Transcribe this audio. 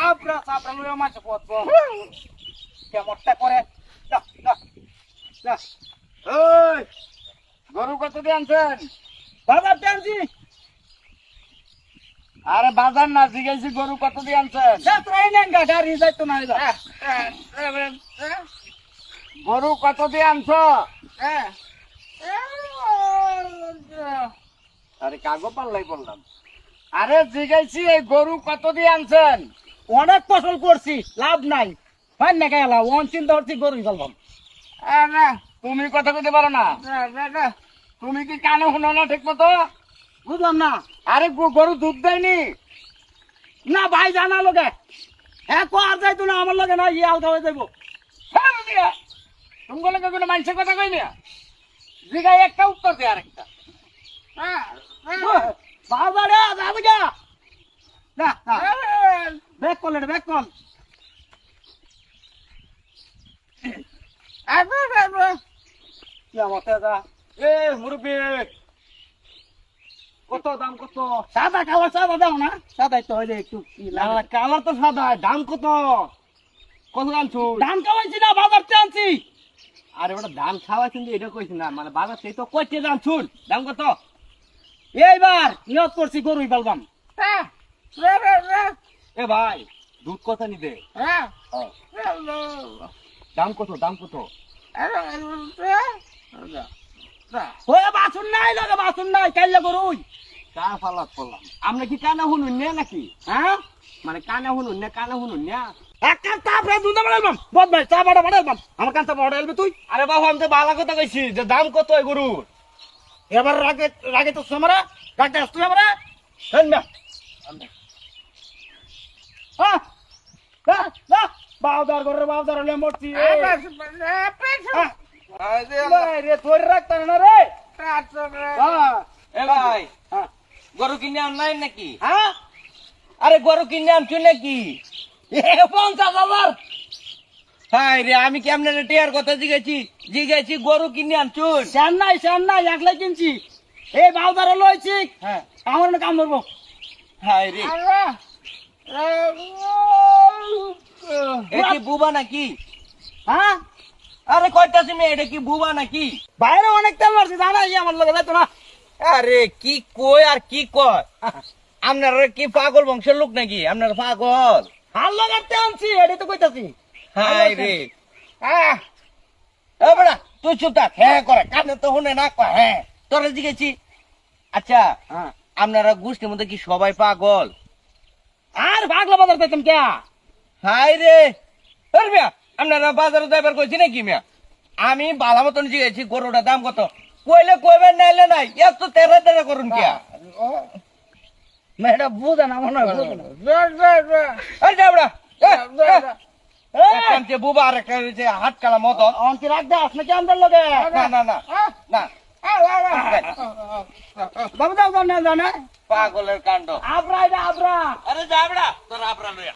আবরা সাবরা লইয়া মাছ পড়বো কেমনটা করে যা যা যা ওই গরু কত দিয়ে আনছেন বাজার টানছি আরে বাজার না জিগাইছি গরু কত দিয়ে আনছেন যাত্রাই নেন গাড়ি যাইতো না গরু কত দিয়ে আনছো আরে কাগো পাল্লাই বললাম আরে জিগাইছি এই গরু কত দিয়ে আনছেন অনেক ফসল করছি লাভ নাই হয় না গেলা ওন চিন্তা করছি গরু ফেলবাম তুমি কথা কইতে পারো না তুমি কি কানে শুনো না ঠিক মতো বুঝলাম না আরে গরু দুধ দেয়নি না ভাই জানা লোকে হ্যাঁ কো আর যাইতো না আমার লগে না ইয়ে আলগা হয়ে যাইব তুমি লোকে কোনো মানুষের কথা কই না জিগাই একটা উত্তর দে আর একটা বাবারে যাবে গা না ব্যাক কল ব্যাক কল এ মুরব্বী কত দাম কত সাদা কালার সাদা দাও না সাদাই তো হইলে একটু কালার তো সাদা দাম কত কত আনছো দাম খাওয়াইছি না বাজার আনছি আরে ওটা দাম খাওয়াইছি এটা কইছি না মানে বাজার সেই তো কইতে জানছুন দাম কত এইবার নিয়ত করছি গরুই পালবাম এ ভাই দুধ কথা নিবে দাম কত দাম কত বাসুন নাই লাগে বাসুন নাই কাইলে গরুই কা ফালাত করলাম আমরা কি কানা শুনুন নে নাকি হ্যাঁ মানে কানা শুনুন না কানা শুনুন না এক কাপ চা ফ্রাই দুধ বানাইলাম বদ ভাই চা বাড়া বানাইলাম আমার কাছে বড় এলবি তুই আরে বাবু আমি তো বালা কথা কইছি যে দাম কত এই গরুর এবার রাগে রাগে তো সমরা রাগে তুই আমরা শুন না হ্যাঁ না বাউদার ঘরে বাউদার হলে মরছি রে তোর রাখতে না রে এ ভাই গরু কিনে আনলাই নাকি হ্যাঁ আরে গরু কিনে আনছো নাকি 50,000 হাই রে আমি কি আপনার টিয়ার কথা জিগাইছি গরু কিনে আনছো শ্যান নাই একলাই কিনছি এই বাউদার লইছি হ্যাঁ আমার না কাম ধরবো হাই রে এটা কি বুবা নাকি হ্যাঁ আরে কয়টাছি মেয়ে এটা কি বুবা নাকি বাইরে অনেক তেল মারছি জানাই আমার লগে যাইতো না আরে কি কই আর কি কয় আপনারা কি পাগল বংশের লোক নাকি আপনারা পাগল হাল লাগাতে আনছি এটাই তো কইতাছি হাই রে এ বড়া তুই চুপ থাক হ্যাঁ করে কানে তো শুনে না কয় হ্যাঁ তোরা জিগেছি আচ্ছা হ্যাঁ আপনারা গোষ্ঠীর মধ্যে কি সবাই পাগল আর ভাগলা বাজার পেতাম কে হাই রে আরে মিয়া আপনারা বাজারে যাইবার কইছি নাকি মিয়া আমি বালা মতন জিগেছি গরুটার দাম কত কইলে কইবেন নাইলে নাই এত তেরা তেরা করুন কে না এটা বুঝে না মনে হয় বুঝে না আরে যাবড়া একটা বুবা আর একটা হইছে হাত কালা মতন অন্তি রাখ দে আসলে কি আমাদের লগে না না না না বাবু দাও না পাগলের কাণ্ড আবরা এটা আবরা আরে যাবড়া তোর আপরা লইয়া